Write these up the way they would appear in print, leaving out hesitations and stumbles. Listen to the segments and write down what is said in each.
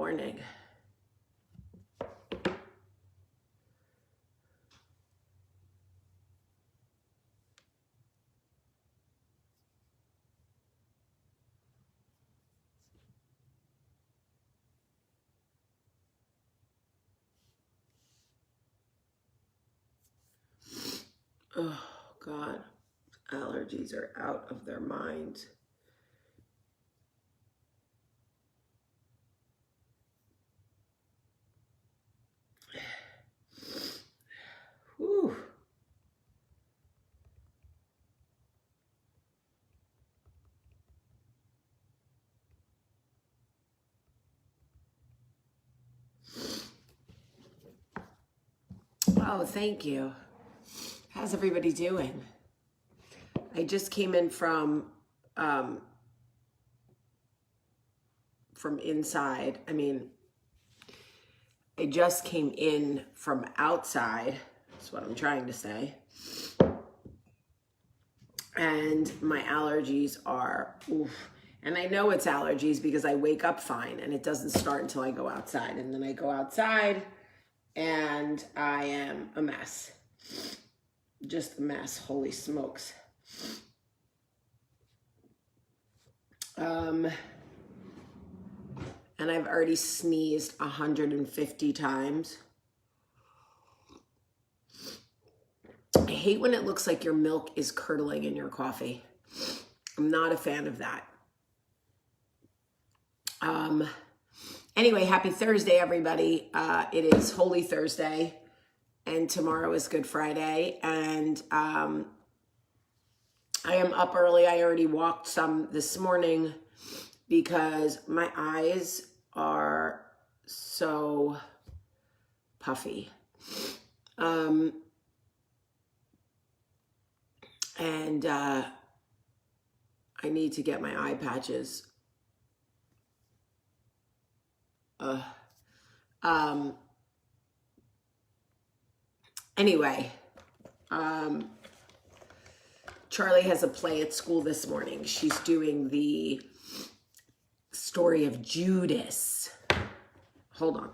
morning. Oh, God. Allergies are out of their minds. Whew. Oh, thank you. How's everybody doing? I just came in from inside. I just came in from outside. That's what I'm trying to say. And my allergies are, oof. And I know it's allergies because I wake up fine and it doesn't start until I go outside. And then I go outside and I am a mess. Just a mess. Holy smokes. And I've already sneezed 150 times. I hate when it looks like your milk is curdling in your coffee. I'm not a fan of that. Anyway, happy Thursday, everybody. It is Holy Thursday, and tomorrow is Good Friday. And I am up early. I already walked some this morning because my eyes are so puffy. And I need to get my eye patches. Anyway, Charlie has a play at school this morning. She's doing the story of Judas. Hold on.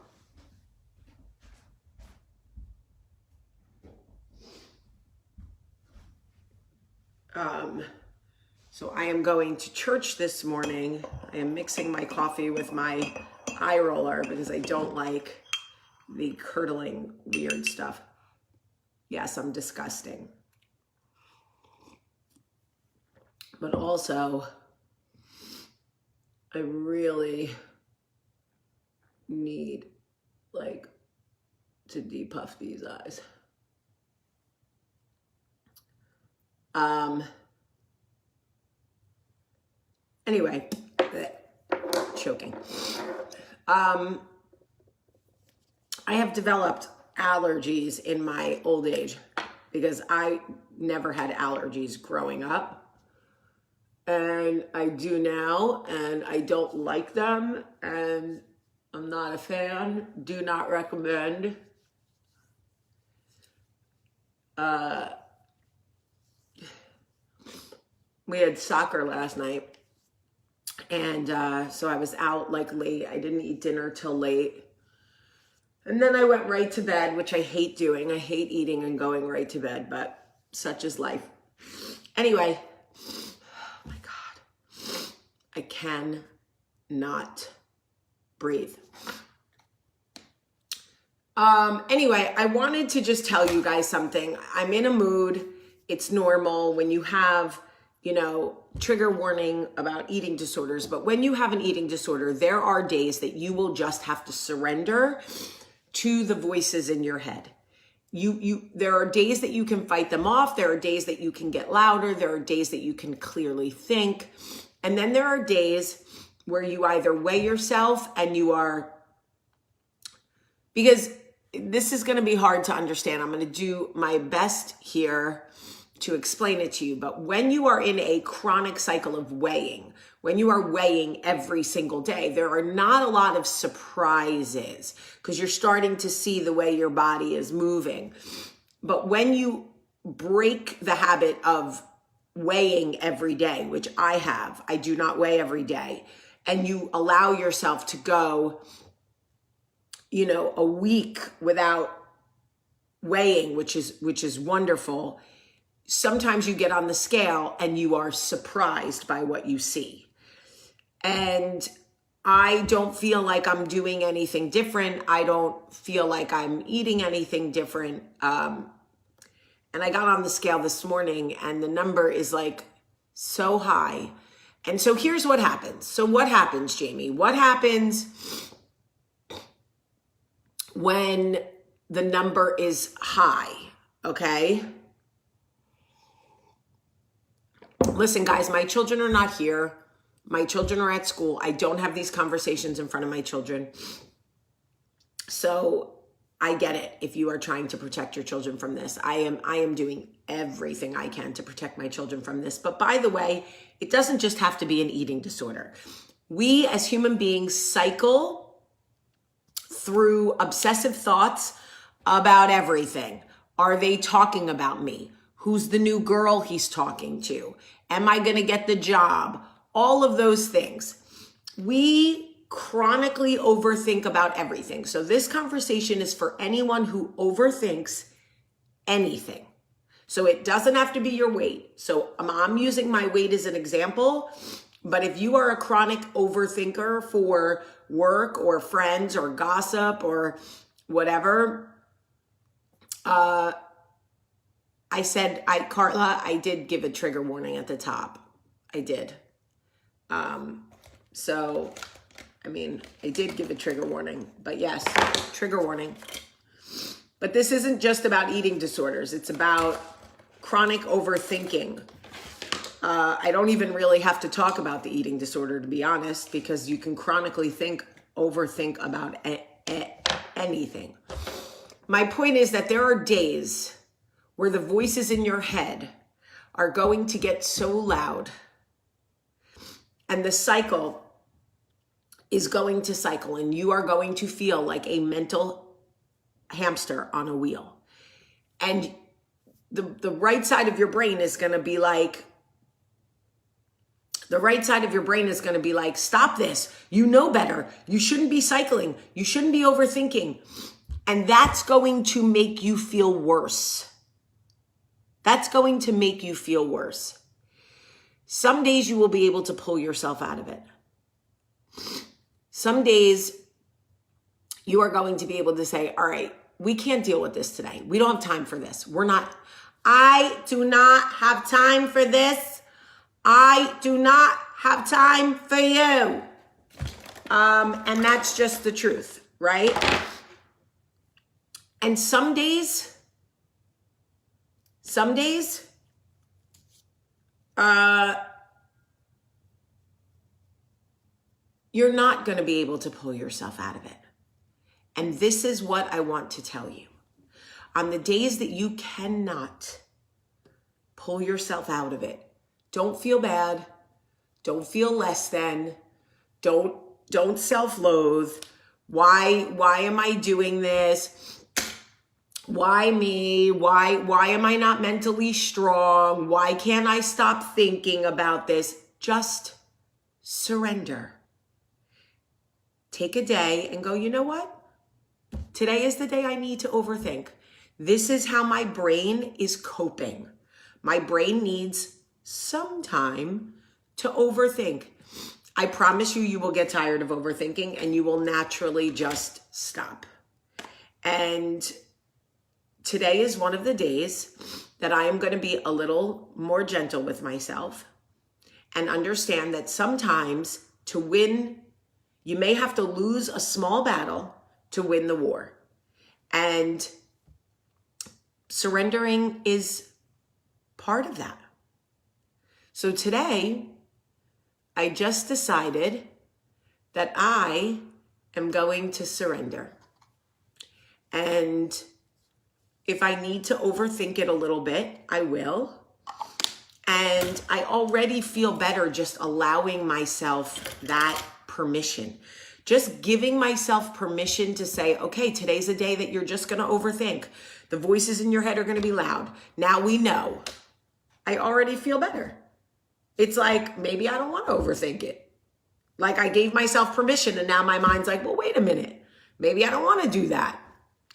So I am going to church this morning. I am mixing my coffee with my eye roller because I don't like the curdling weird stuff. Yes, I'm disgusting. But also, I really need to depuff these eyes. Anyway, choking. I have developed allergies in my old age because I never had allergies growing up. And I do now, and I don't like them, and I'm not a fan. Do not recommend. We had soccer last night, and so I was out late. I didn't eat dinner till late. And then I went right to bed, which I hate doing. I hate eating and going right to bed, but such is life. Anyway, oh my God. I cannot breathe. Anyway, I wanted to just tell you guys something. I'm in a mood. It's normal when you have, trigger warning about eating disorders. But when you have an eating disorder, there are days that you will just have to surrender to the voices in your head. There are days that you can fight them off. There are days that you can get louder. There are days that you can clearly think. And then there are days where you either weigh yourself and because this is going to be hard to understand. I'm going to do my best here to explain it to you. But when you are in a chronic cycle of weighing, when you are weighing every single day, there are not a lot of surprises because you're starting to see the way your body is moving. But when you break the habit of weighing every day, which I do not weigh every day, and you allow yourself to go a week without weighing, which is wonderful. Sometimes you get on the scale and you are surprised by what you see. And I don't feel like I'm doing anything different. I don't feel like I'm eating anything different. And I got on the scale this morning and the number is like so high. And so here's what happens. So what happens, Jamie? What happens when the number is high? Okay. Listen, guys, my children are not here. My children are at school. I don't have these conversations in front of my children. So I get it if you are trying to protect your children from this. I am doing everything I can to protect my children from this. But by the way, it doesn't just have to be an eating disorder. We as human beings cycle through obsessive thoughts about everything. Are they talking about me? Who's the new girl he's talking to? Am I going to get the job? All of those things. We chronically overthink about everything. So this conversation is for anyone who overthinks anything. So it doesn't have to be your weight. So I'm using my weight as an example, but if you are a chronic overthinker for work or friends or gossip or whatever, Carla, I did give a trigger warning at the top. I did. I did give a trigger warning, but yes, trigger warning. But this isn't just about eating disorders. It's about chronic overthinking. I don't even really have to talk about the eating disorder, to be honest, because you can chronically overthink about anything. My point is that there are days where the voices in your head are going to get so loud and the cycle is going to cycle and you are going to feel like a mental hamster on a wheel. And the right side of your brain is going to be like, stop this. You know better. You shouldn't be cycling. You shouldn't be overthinking. And that's going to make you feel worse. That's going to make you feel worse. Some days you will be able to pull yourself out of it. Some days you are going to be able to say, all right, we can't deal with this today. We don't have time for this. I do not have time for this. I do not have time for you. And that's just the truth, right? And some days, you're not going to be able to pull yourself out of it. And this is what I want to tell you. On the days that you cannot pull yourself out of it, don't feel bad. Don't feel less than. Don't self-loathe. Why am I doing this? Why me? Why am I not mentally strong? Why can't I stop thinking about this? Just surrender. Take a day and go, you know what? Today is the day I need to overthink. This is how my brain is coping. My brain needs some time to overthink. I promise you, you will get tired of overthinking and you will naturally just stop. And today is one of the days that I am going to be a little more gentle with myself and understand that sometimes to win, you may have to lose a small battle to win the war. And surrendering is part of that. So today, I just decided that I am going to surrender. And if I need to overthink it a little bit, I will. And I already feel better just allowing myself that permission. Just giving myself permission to say, okay, today's a day that you're just going to overthink. The voices in your head are going to be loud. Now we know. I already feel better. It's like, maybe I don't want to overthink it. Like I gave myself permission and now my mind's like, well, wait a minute. Maybe I don't want to do that.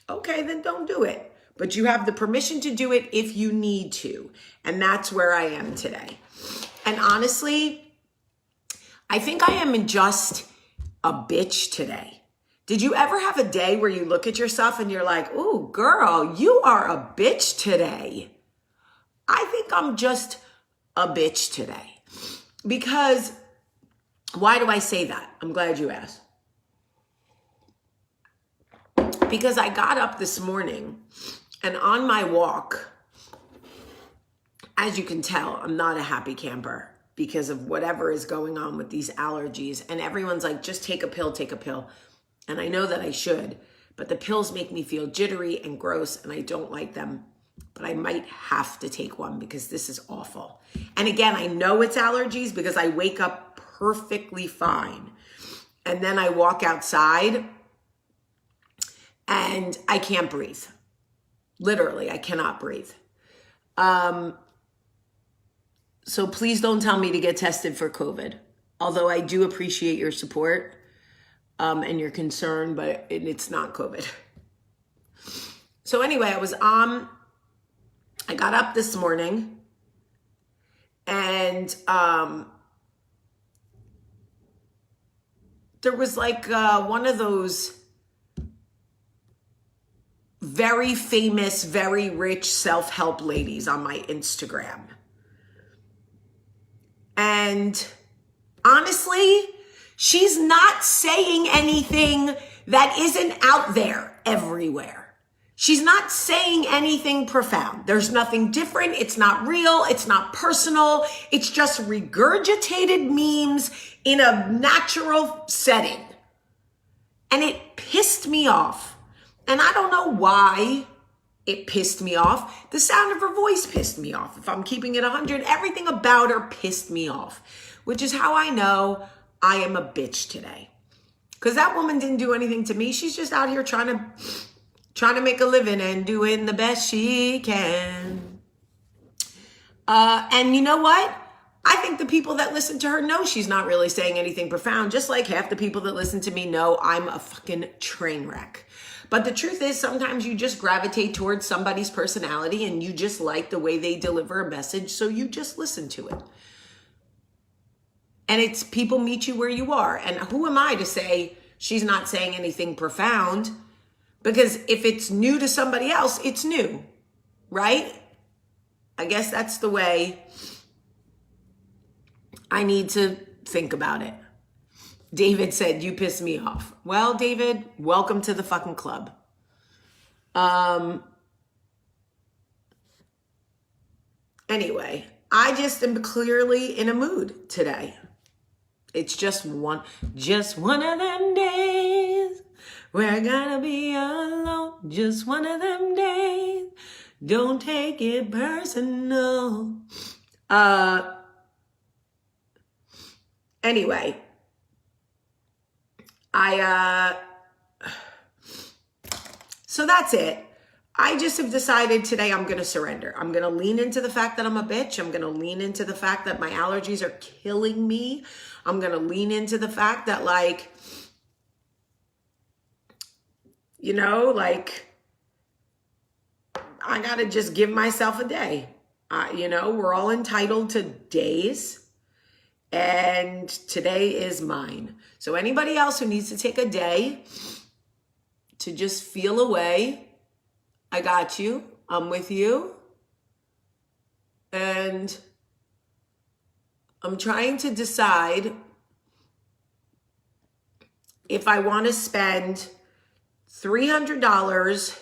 Okay, then don't do it. But you have the permission to do it if you need to. And that's where I am today. And honestly, I think I am just a bitch today. Did you ever have a day where you look at yourself and you're like, ooh, girl, you are a bitch today? I think I'm just a bitch today. Because, why do I say that? I'm glad you asked. Because I got up this morning and on my walk, as you can tell, I'm not a happy camper because of whatever is going on with these allergies. And everyone's like, just take a pill, take a pill. And I know that I should, but the pills make me feel jittery and gross and I don't like them. But I might have to take one because this is awful. And again, I know it's allergies because I wake up perfectly fine. And then I walk outside and I can't breathe. Literally, I cannot breathe. So please don't tell me to get tested for COVID. Although I do appreciate your support and your concern, but it's not COVID. So anyway, I got up this morning and there was like one of those very famous, very rich self-help ladies on my Instagram. And honestly, she's not saying anything that isn't out there everywhere. She's not saying anything profound. There's nothing different. It's not real. It's not personal. It's just regurgitated memes in a natural setting. And it pissed me off. And I don't know why it pissed me off. The sound of her voice pissed me off. If I'm keeping it 100, everything about her pissed me off, which is how I know I am a bitch today. Because that woman didn't do anything to me. She's just out here trying to make a living and doing the best she can. And you know what? I think the people that listen to her know she's not really saying anything profound, just like half the people that listen to me know I'm a fucking train wreck. But the truth is, sometimes you just gravitate towards somebody's personality and you just like the way they deliver a message, so you just listen to it. And it's people meet you where you are. And who am I to say she's not saying anything profound? Because if it's new to somebody else, it's new, right? I guess that's the way I need to think about it. David said, you piss me off. Well, David, welcome to the fucking club. Anyway, I just am clearly in a mood today. It's just one of them days where I gotta be alone. Just one of them days. Don't take it personal. Anyway, so that's it. I just have decided today I'm going to surrender. I'm going to lean into the fact that I'm a bitch. I'm going to lean into the fact that my allergies are killing me. I'm going to lean into the fact that, like, you know, like, I got to just give myself a day. You know, we're all entitled to days. And today is mine. So anybody else who needs to take a day to just feel away, I got you. I'm with you. And I'm trying to decide if I want to spend $300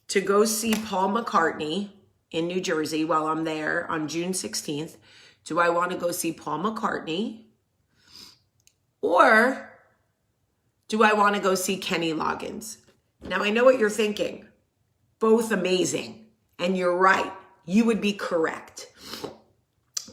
to go see Paul McCartney in New Jersey while I'm there on June 16th. Do I want to go see Paul McCartney? Or do I want to go see Kenny Loggins? Now, I know what you're thinking. Both amazing. And you're right. You would be correct.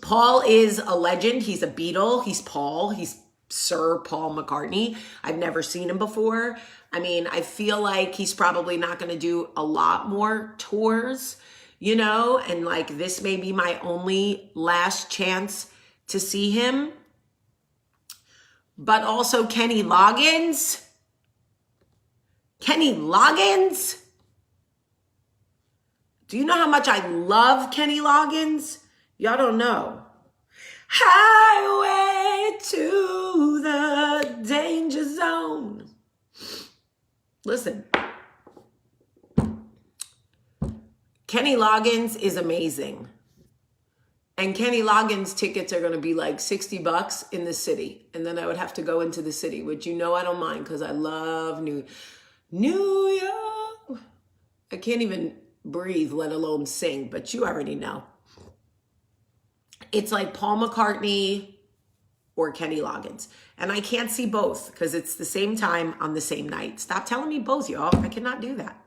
Paul is a legend. He's a Beatle. He's Paul. He's Sir Paul McCartney. I've never seen him before. I mean, I feel like he's probably not going to do a lot more tours, you know, and like this may be my only last chance to see him. But also Kenny Loggins, Kenny Loggins? Do you know how much I love Kenny Loggins? Y'all don't know. Highway to the danger zone. Listen. Kenny Loggins is amazing. And Kenny Loggins tickets are going to be like $60 in the city. And then I would have to go into the city, which you know I don't mind because I love New York. I can't even breathe, let alone sing, but you already know. It's like Paul McCartney or Kenny Loggins. And I can't see both because it's the same time on the same night. Stop telling me both, y'all. I cannot do that.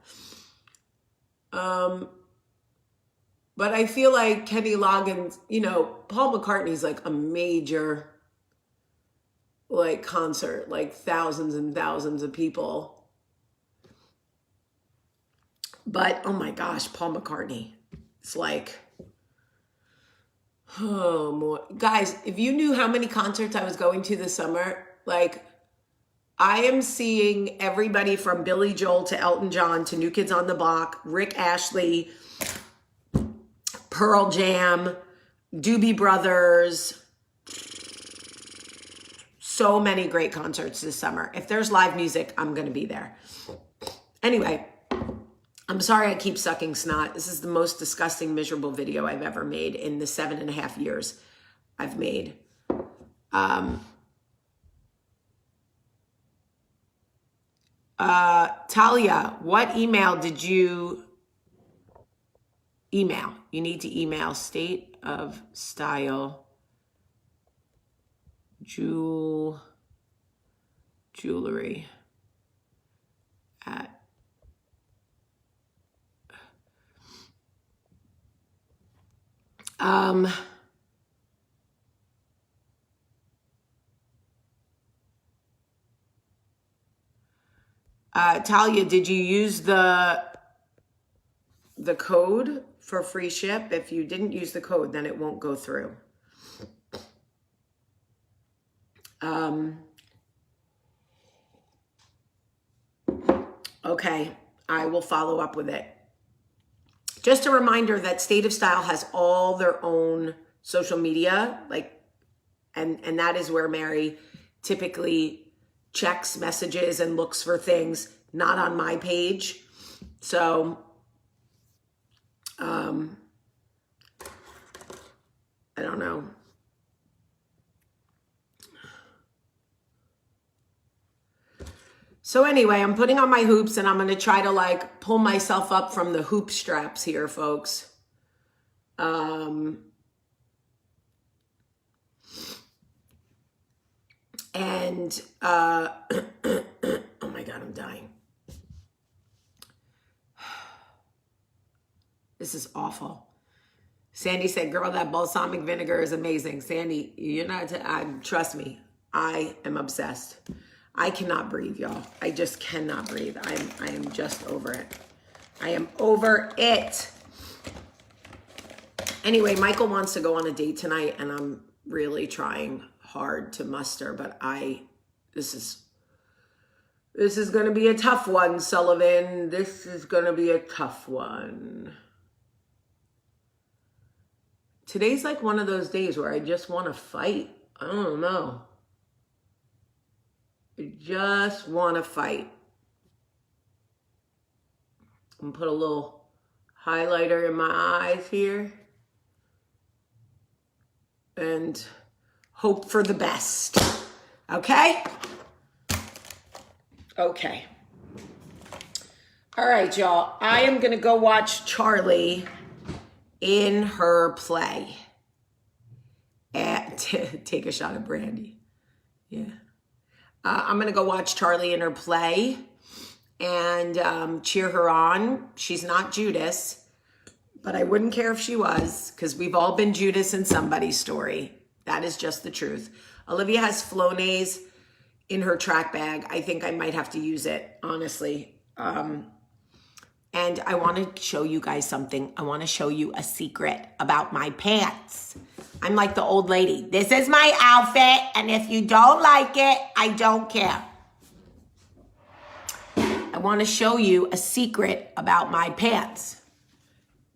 But I feel like Kenny Loggins, you know, Paul McCartney's like a major like concert, like thousands and thousands of people. But oh my gosh, Paul McCartney. It's like, oh my, guys, if you knew how many concerts I was going to this summer, like I am seeing everybody from Billy Joel to Elton John to New Kids on the Block, Rick Astley, Pearl Jam, Doobie Brothers. So many great concerts this summer. If there's live music, I'm going to be there. Anyway, I'm sorry I keep sucking snot. This is the most disgusting, miserable video I've ever made in the 7.5 years I've made. Talia, what email did you email? You need to email State of Style Jewelry at Talia, did you use the code for free ship? If you didn't use the code, then it won't go through. Okay, I will follow up with it. Just a reminder that State of Style has all their own social media, like, and that is where Mary typically checks messages and looks for things, not on my page. So, I don't know. So anyway, I'm putting on my hoops and I'm going to try to like pull myself up from the hoop straps here, folks. Oh my God, I'm dying. This is awful. Sandy said, girl, that balsamic vinegar is amazing. Sandy, you're not, trust me, I am obsessed. I cannot breathe, y'all. I just cannot breathe. I am just over it. I am over it. Anyway, Michael wants to go on a date tonight and I'm really trying hard to muster, but this is going to be a tough one, Sullivan. This is going to be a tough one. Today's like one of those days where I just want to fight. I don't know. I just want to fight. I'm going to put a little highlighter in my eyes here. And hope for the best. Okay? Okay. All right, y'all. I am going to go watch Charlie in her play. And take a shot of brandy. Yeah. I'm going to go watch Charlie in her play and cheer her on. She's not Judas, but I wouldn't care if she was because we've all been Judas in somebody's story. That is just the truth. Olivia has Flonase in her track bag. I think I might have to use it, honestly. And I want to show you guys something. I want to show you a secret about my pants. I'm like the old lady. This is my outfit, and if you don't like it, I don't care. I want to show you a secret about my pants.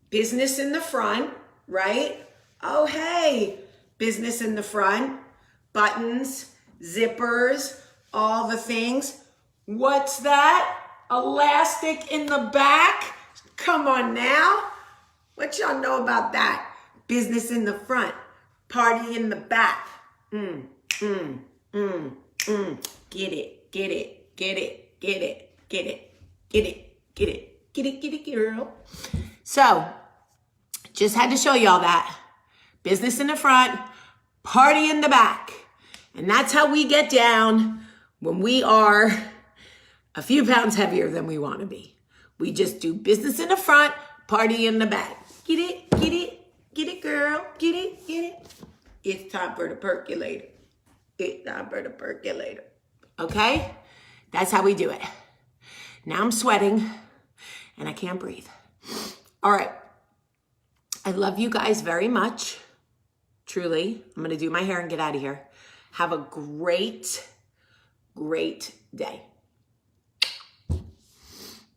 Business in the front, right? Oh, hey, business in the front, buttons, zippers, all the things. What's that? Elastic in the back? Come on now. What y'all know about that? Business in the front, party in the back. Get it, get it, get it, get it, get it, get it, get it, get it, get it, girl. So, just had to show y'all that. Business in the front, party in the back. And that's how we get down when we are a few pounds heavier than we want to be. We just do business in the front, party in the back. Get it, get it, get it, girl. Get it, get it. It's time for the percolator. It's time for the percolator. Okay? That's how we do it. Now I'm sweating and I can't breathe. All right. I love you guys very much. Truly. I'm going to do my hair and get out of here. Have a great, great day.